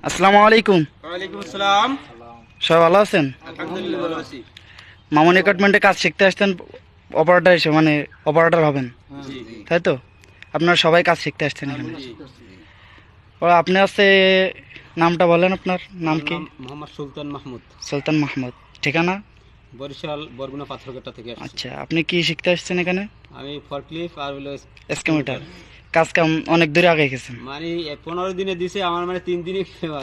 আসসালামু আলাইকুম। ওয়ালাইকুম আসসালাম। সবাই ভালো আছেন? আলহামদুলিল্লাহ ভালো আছি। মামুন একাডেমিতে কাজ শিখতে আসতেন, অপারেটর হিসেবে, মানে অপারেটর হবেন, জি তাই তো? আপনারা সবাই কাজ শিখতে আসছেন এখানে। জি। ও আপনি আছে, নামটা বলেন, আপনার নাম আমার কি? নাম মোহাম্মদ সুলতান মাহমুদ। সুলতান মাহমুদ। ঠিকানা? বরিশাল বরগুনা পাথরঘাটা থেকে আসছি। আচ্ছা, আপনি কি শিখতে আসছেন এখানে? আমি ফরক্লিফ আর হলো এসকেমিটার কাজ কাম অনেক দূরে আগে গেছেন? মানে 15 দিনে দিছে আমার, মানে 3 দিনে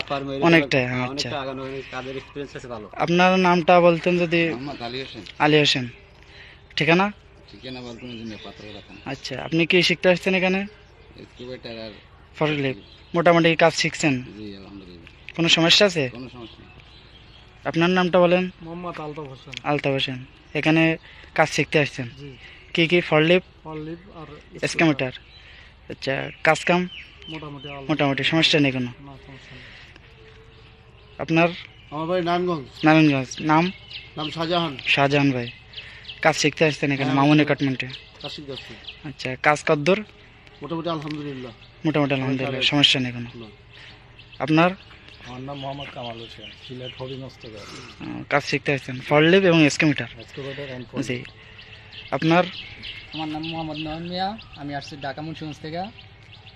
পার হয়ে গেছে। অনেকটাই, আচ্ছা। অনেকটা আগানো হয়ে গেছে, কাজের এক্সপেরিয়েন্স আছে ভালো। আপনার নামটা বলতেন যদি? মোহাম্মদ আলী হোসেন। আলী হোসেন। ঠিকানা? ঠিকানা বরগুনা জন্য পাথরঘাটা। আচ্ছা, আপনি কি শিখতে আসছেন এখানে? এক্সকেভেটর আর ফরলিপ মোটামুটি কাজ শিখছেন? জি আলহামদুলিল্লাহ। কোনো সমস্যা আছে? কোনো সমস্যা নেই। আপনার নামটা বলেন? মোহাম্মদ আলতাফ হোসেন। আলতাফ হোসেন। এখানে কাজ শিখতে আসছেন? জি। কি কি? ফরলিপ, অলিভ আর এসকেমিটার। আচ্ছা, কাজ কাম মোটামুটি মোটামুটি সমস্যা নেই কোনো? না, সমস্যা নেই। আপনার? আমার বাড়ি নারায়ণগঞ্জ। নারায়ণগঞ্জ। নাম? নাম শাহজাহান। শাহজাহান ভাই। কাজ শিখতে আসছেন এখানে হ্যাঁ, মামুন একাডেমিতে? কাশি যাচ্ছে আচ্ছা, কাজ কদ্দূর? মোটামুটি আলহামদুলিল্লাহ। মোটামুটি আলহামদুলিল্লাহ, সমস্যা নেই কোনো? না। আপনার? আমার নাম মোহাম্মদ কামাল হোসেন, সিলেট হরিনস্তর। কাজ শিখতে আসছেন ফরলিপ এবং এসকেমিটার? এক্সকেভেটর এন্ড জি। আপনার? আমার নাম মোহাম্মদ নয়ন মিয়া। আমি আসছি ঢাকা মুন্সিগঞ্জ থেকে।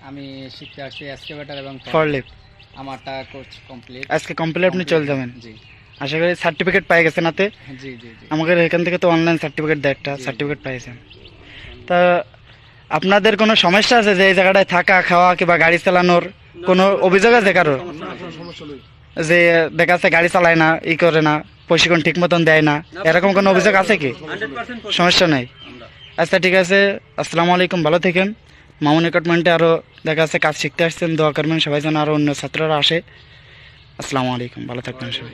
আমি শিখতে আসছি এক্সকেভেটর এবং ফরলিপ। আমারটা কোর্স কমপ্লিট। আজকে কমপ্লিট আপনি চলে যাবেন? জি আশা করি সার্টিফিকেট পাই গেছেন হাতে? জি জি জি। আমাকে এখান থেকে তো অনলাইন সার্টিফিকেট দেয়, একটা সার্টিফিকেট পাইছেন। তা আপনাদের কোনো সমস্যা আছে যে এই জায়গাটায় থাকা, খাওয়া কিংবা গাড়ি চালানোর কোনো অভিযোগ আছে কারোর? সমস্যা নেই। যে দেখা যাচ্ছে গাড়ি চালায় না, ই করে না, প্রশিক্ষণ ঠিক মতন দেয় না, এরকম কোনো অভিযোগ আছে কি? 100% সমস্যা নেই। আচ্ছা, ঠিক আছে। আসসালামু আলাইকুম, ভালো থাকেন। মামুন একাডেমিতে আরও দেখা যাচ্ছে কাজ শিখতে আসছেন, দোয়া করবেন সবাই যেন আরও অন্য ছাত্ররা আসে। আসসালামু আলাইকুম, ভালো থাকবেন সবাই।